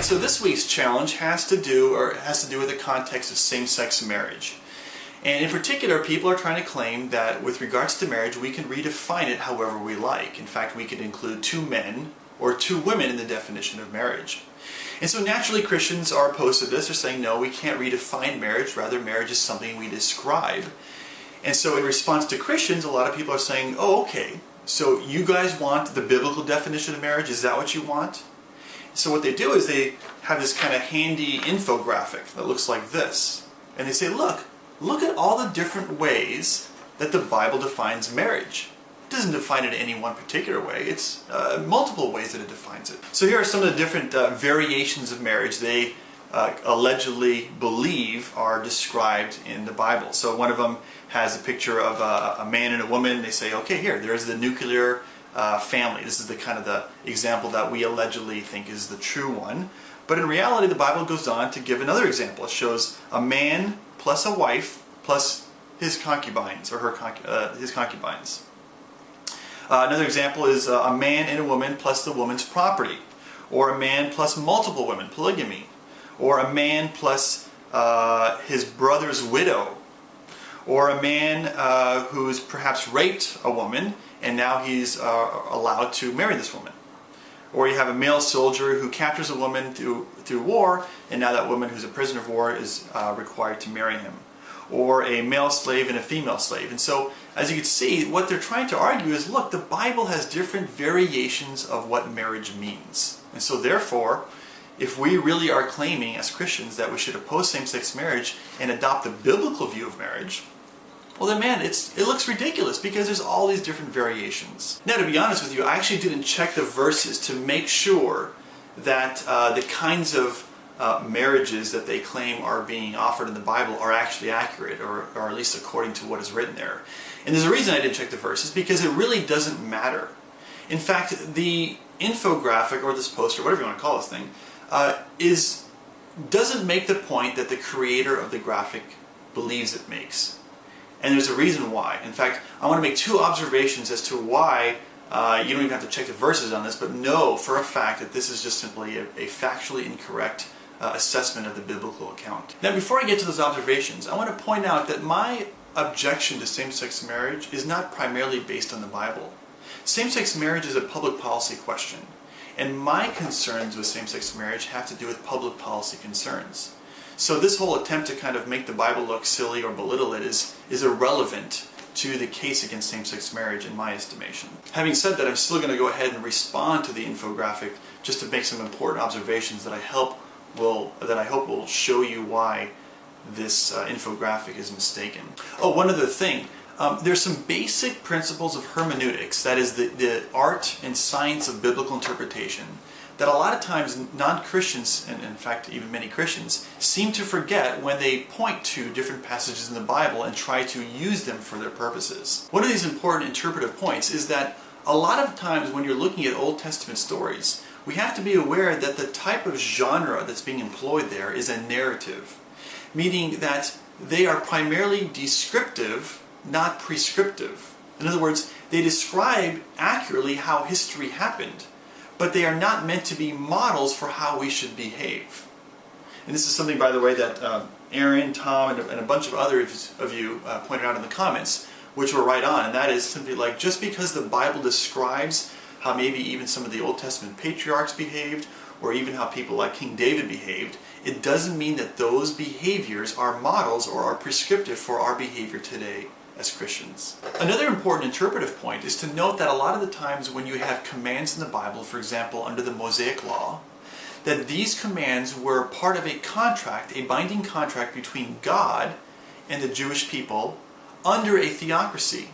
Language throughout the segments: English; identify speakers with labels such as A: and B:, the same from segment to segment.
A: so this week's challenge has to do with the context of same-sex marriage. And in particular, people are trying to claim that with regards to marriage, we can redefine it however we like. In fact, we could include two men or two women in the definition of marriage. And so naturally, Christians are opposed to this. They're saying, no, we can't redefine marriage. Rather, marriage is something we describe. And so in response to Christians, a lot of people are saying, oh, okay, so you guys want the biblical definition of marriage? Is that what you want? So what they do is they have this kind of handy infographic that looks like this. And they say, look at all the different ways that the Bible defines marriage. It doesn't define it in any one particular way. It's multiple ways that it defines it. So here are some of the different variations of marriage they allegedly believe are described in the Bible. So one of them has a picture of a man and a woman. They say, okay, here, there's the nuclear family. This is the kind of the example that we allegedly think is the true one. But in reality, the Bible goes on to give another example. It shows a man plus a wife plus his concubines or his concubines. Another example is a man and a woman plus the woman's property, or a man plus multiple women, polygamy, or a man plus his brother's widow, or a man who's perhaps raped a woman and now he's allowed to marry this woman. Or you have a male soldier who captures a woman through war, and now that woman who's a prisoner of war is required to marry him. Or a male slave and a female slave. And so, as you can see, what they're trying to argue is, look, the Bible has different variations of what marriage means. And so therefore, if we really are claiming as Christians that we should oppose same-sex marriage and adopt the biblical view of marriage, well then, man, it looks ridiculous because there's all these different variations. Now, to be honest with you, I actually didn't check the verses to make sure that the kinds of marriages that they claim are being offered in the Bible are actually accurate, or at least according to what is written there. And there's a reason I didn't check the verses, because it really doesn't matter. In fact, the infographic, or this poster, whatever you want to call this thing, doesn't make the point that the creator of the graphic believes it makes. And there's a reason why. In fact, I want to make two observations as to why you don't even have to check the verses on this, but know for a fact that this is just simply a factually incorrect assessment of the biblical account. Now, before I get to those observations, I want to point out that my objection to same-sex marriage is not primarily based on the Bible. Same-sex marriage is a public policy question, and my concerns with same-sex marriage have to do with public policy concerns. So this whole attempt to kind of make the Bible look silly or belittle it is irrelevant to the case against same-sex marriage in my estimation. Having said that, I'm still going to go ahead and respond to the infographic just to make some important observations that I hope will show you why this infographic is mistaken. Oh, one other thing. There's some basic principles of hermeneutics, that is the art and science of biblical interpretation, that a lot of times non-Christians, and in fact even many Christians, seem to forget when they point to different passages in the Bible and try to use them for their purposes. One of these important interpretive points is that a lot of times when you're looking at Old Testament stories, we have to be aware that the type of genre that's being employed there is a narrative, meaning that they are primarily descriptive, not prescriptive. In other words, they describe accurately how history happened, but they are not meant to be models for how we should behave. And this is something, by the way, that Aaron, Tom, and a bunch of others of you pointed out in the comments, which were right on, and that is simply like, just because the Bible describes how maybe even some of the Old Testament patriarchs behaved, or even how people like King David behaved, it doesn't mean that those behaviors are models or are prescriptive for our behavior today as Christians. Another important interpretive point is to note that a lot of the times when you have commands in the Bible, for example under the Mosaic Law, that these commands were part of a contract, a binding contract between God and the Jewish people under a theocracy.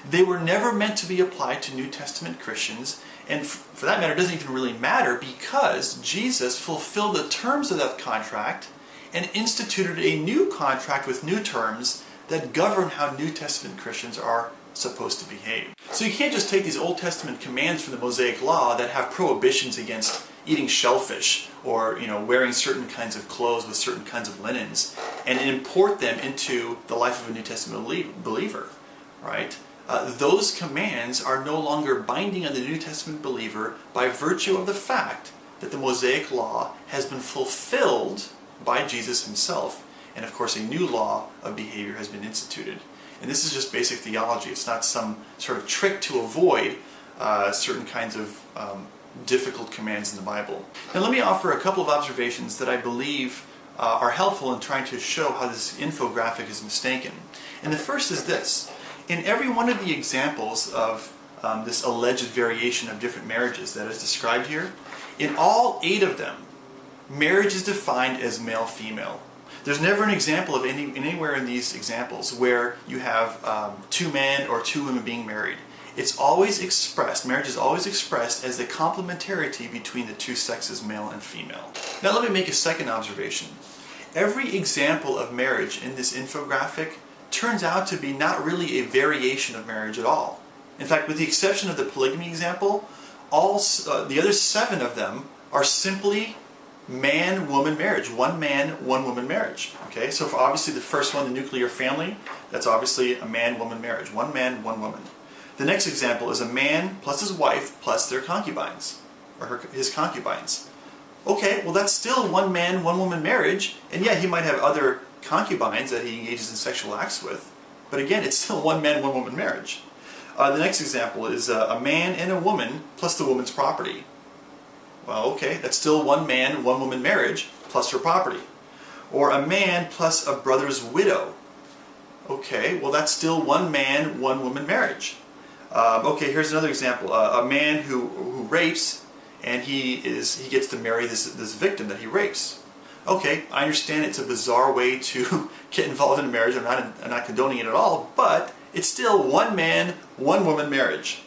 A: They were never meant to be applied to New Testament Christians, and for that matter it doesn't even really matter, because Jesus fulfilled the terms of that contract and instituted a new contract with new terms that govern how New Testament Christians are supposed to behave. So you can't just take these Old Testament commands from the Mosaic Law that have prohibitions against eating shellfish or wearing certain kinds of clothes with certain kinds of linens and import them into the life of a New Testament believer, right? Those commands are no longer binding on the New Testament believer by virtue of the fact that the Mosaic law has been fulfilled by Jesus himself, and of course a new law of behavior has been instituted. And this is just basic theology. It's not some sort of trick to avoid certain kinds of difficult commands in the Bible. Now let me offer a couple of observations that I believe are helpful in trying to show how this infographic is mistaken. And the first is this. In every one of the examples of this alleged variation of different marriages that is described here, in all 8 of them, marriage is defined as male-female. There's never an example of anywhere in these examples where you have 2 men or 2 women being married. It's always expressed, marriage is always expressed as the complementarity between the 2 sexes, male and female. Now let me make a second observation. Every example of marriage in this infographic turns out to be not really a variation of marriage at all. In fact, with the exception of the polygamy example, all the other 7 of them are simply man-woman marriage. 1 man, 1 woman marriage. Okay, so for obviously the first one, the nuclear family, that's obviously a man-woman marriage. 1 man, 1 woman. The next example is a man plus his wife plus their concubines, or his concubines. Okay, well that's still 1 man, 1 woman marriage, and yeah, he might have other concubines that he engages in sexual acts with, but again, it's still 1 man, 1 woman marriage. The next example is a man and a woman plus the woman's property. Well, okay, that's still 1 man, 1 woman marriage plus her property. Or a man plus a brother's widow. Okay, well that's still 1 man, 1 woman marriage. Okay, here's another example. A man who rapes, and he gets to marry this victim that he rapes. Okay, I understand it's a bizarre way to get involved in a marriage. I'm not condoning it at all, but it's still 1 man, 1 woman marriage.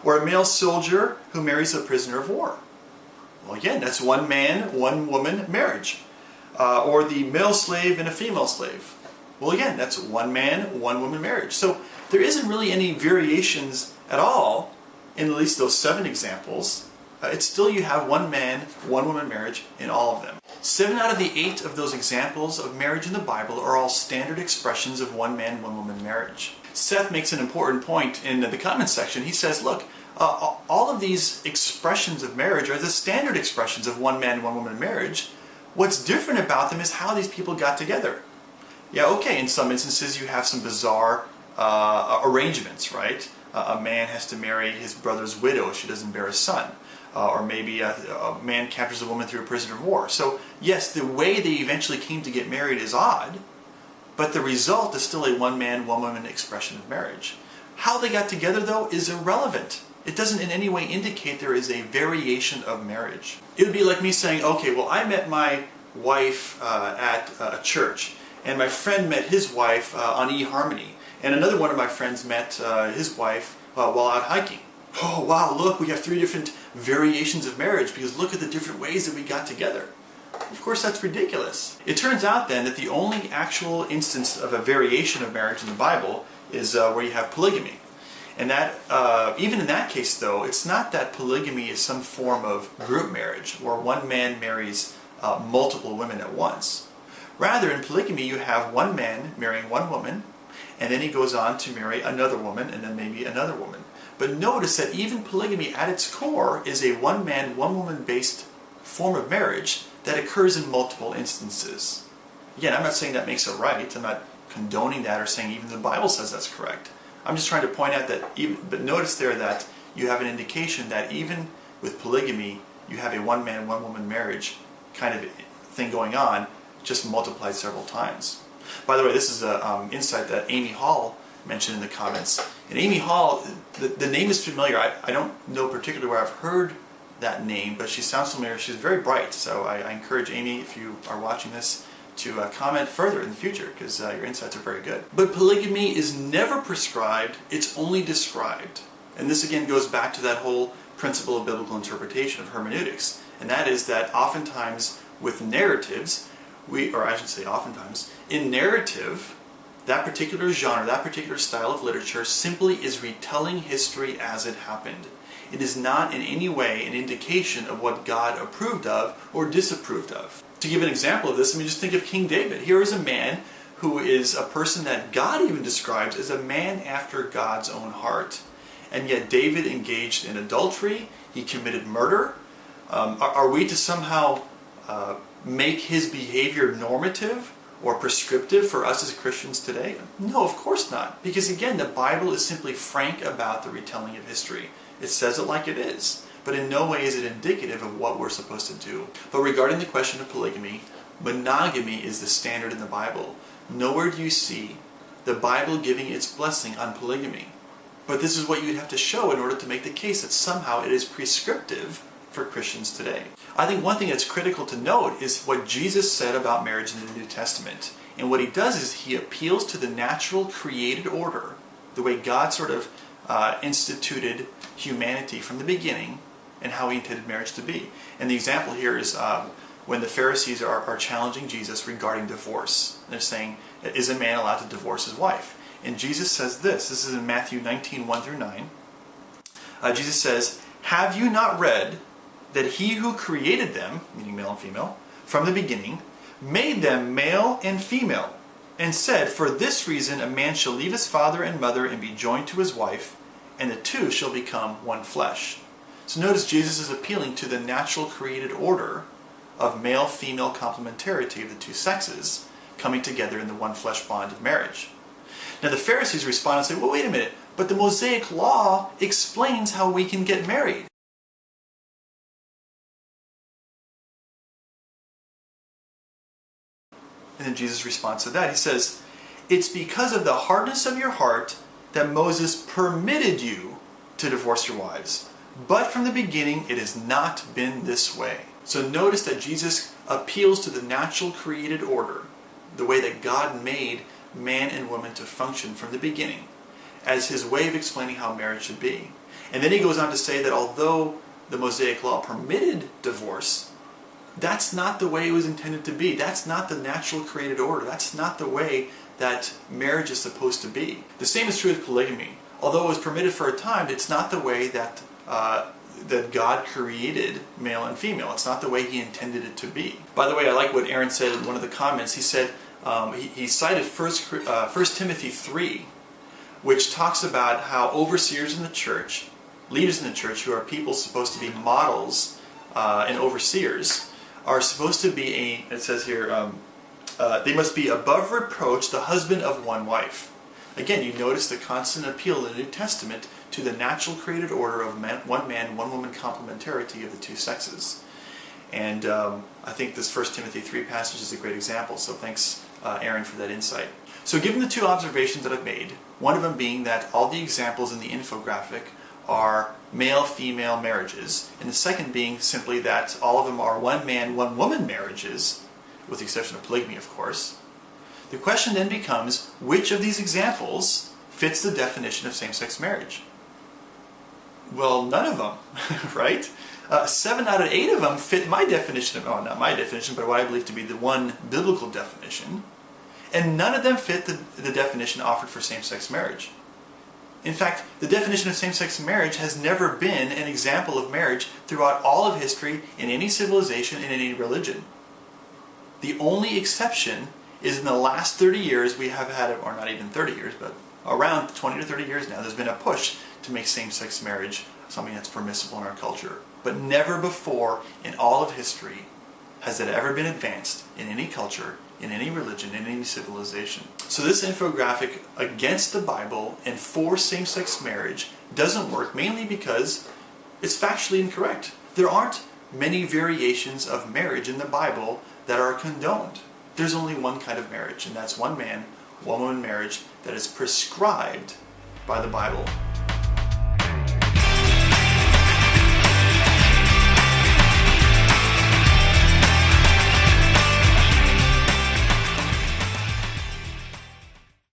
A: Or a male soldier who marries a prisoner of war. Well, again, that's 1 man, 1 woman marriage. Or the male slave and a female slave. Well, again, that's 1 man, 1 woman marriage. So there isn't really any variations at all in at least those 7 examples. It's still you have 1 man, 1 woman marriage in all of them. 7 out of the 8 of those examples of marriage in the Bible are all standard expressions of 1 man, 1 woman marriage. Seth makes an important point in the comments section. He says, look, all of these expressions of marriage are the standard expressions of 1 man, 1 woman marriage. What's different about them is how these people got together. Yeah, okay, in some instances you have some bizarre arrangements, right? A man has to marry his brother's widow if she doesn't bear a son. Or maybe a man captures a woman through a prisoner of war. So yes, the way they eventually came to get married is odd, but the result is still a 1 man, 1 woman expression of marriage. How they got together, though, is irrelevant. It doesn't in any way indicate there is a variation of marriage. It would be like me saying, okay, well, I met my wife at a church, and my friend met his wife on eHarmony, and another one of my friends met his wife while out hiking. Oh, wow, look, we have 3 different variations of marriage because look at the different ways that we got together. Of course, that's ridiculous. It turns out then that the only actual instance of a variation of marriage in the Bible is where you have polygamy. And that, even in that case though, it's not that polygamy is some form of group marriage where 1 man marries multiple women at once. Rather, in polygamy you have 1 man marrying 1 woman, and then he goes on to marry another woman and then maybe another woman. But notice that even polygamy at its core is a 1 man, 1 woman based form of marriage that occurs in multiple instances. Again, I'm not saying that makes it right. I'm not condoning that or saying even the Bible says that's correct. I'm just trying to point out that, but notice there that you have an indication that even with polygamy, you have a 1 man, 1 woman marriage kind of thing going on, just multiplied several times. By the way, this is an insight that Amy Hall mentioned in the comments. And Amy Hall, the name is familiar. I don't know particularly where I've heard that name, but she sounds familiar. She's very bright, so I encourage Amy, if you are watching this, to comment further in the future, because your insights are very good. But polygamy is never prescribed, it's only described. And this again goes back to that whole principle of biblical interpretation of hermeneutics, and that is that oftentimes with narratives, or I should say oftentimes, in narrative, that particular genre, that particular style of literature simply is retelling history as it happened. It is not in any way an indication of what God approved of or disapproved of. To give an example of this, I mean, just think of King David. Here is a man who is a person that God even describes as a man after God's own heart. And yet David engaged in adultery, he committed murder, Are we to somehow make his behavior normative or prescriptive for us as Christians today? No, of course not. Because again, the Bible is simply frank about the retelling of history. It says it like it is, but in no way is it indicative of what we're supposed to do. But regarding the question of polygamy, monogamy is the standard in the Bible. Nowhere do you see the Bible giving its blessing on polygamy. But this is what you'd have to show in order to make the case that somehow it is prescriptive for Christians today. I think one thing that's critical to note is what Jesus said about marriage in the New Testament. And what he does is he appeals to the natural created order, the way God sort of instituted humanity from the beginning and how he intended marriage to be. And the example here is when the Pharisees are challenging Jesus regarding divorce. They're saying, is a man allowed to divorce his wife? And Jesus says this is in Matthew 19, 1-9. Jesus says, have you not read that he who created them, meaning male and female, from the beginning, made them male and female, and said, for this reason a man shall leave his father and mother and be joined to his wife, and the two shall become one flesh. So notice Jesus is appealing to the natural created order of male-female complementarity of the two sexes coming together in the one flesh bond of marriage. Now the Pharisees respond and say, well, wait a minute, but the Mosaic law explains how we can get married. And then Jesus responds to that. He says, it's because of the hardness of your heart that Moses permitted you to divorce your wives. But from the beginning, it has not been this way. So notice that Jesus appeals to the natural created order, the way that God made man and woman to function from the beginning, as his way of explaining how marriage should be. And then he goes on to say that although the Mosaic law permitted divorce, that's not the way it was intended to be. That's not the natural created order. That's not the way that marriage is supposed to be. The same is true with polygamy. Although it was permitted for a time, it's not the way that that God created male and female. It's not the way he intended it to be. By the way, I like what Aaron said in one of the comments. He said, he cited 1 Timothy 3, which talks about how overseers in the church, leaders in the church, who are people supposed to be models and overseers, are supposed to be, it says here, they must be above reproach, the husband of one wife. Again, you notice the constant appeal in the New Testament to the natural created order of one man, one woman complementarity of the two sexes. And I think this 1 Timothy 3 passage is a great example, so thanks Aaron for that insight. So given the two observations that I've made, one of them being that all the examples in the infographic are male-female marriages, and the second being simply that all of them are one man, one woman marriages, with the exception of polygamy, of course. The question then becomes, which of these examples fits the definition of same-sex marriage? Well, none of them, right? 7 out of 8 of them fit my definition, not my definition, but what I believe to be the one biblical definition, and none of them fit the definition offered for same-sex marriage. In fact, the definition of same-sex marriage has never been an example of marriage throughout all of history, in any civilization, in any religion. The only exception is in the last 30 years we have had, or not even 30 years, but around 20 to 30 years now, there's been a push to make same-sex marriage something that's permissible in our culture. But never before in all of history has it ever been advanced in any culture, in any religion, in any civilization. So this infographic against the Bible and for same-sex marriage doesn't work, mainly because it's factually incorrect. There aren't many variations of marriage in the Bible that are condoned. There's only one kind of marriage, and that's one man, one woman marriage that is prescribed by the Bible.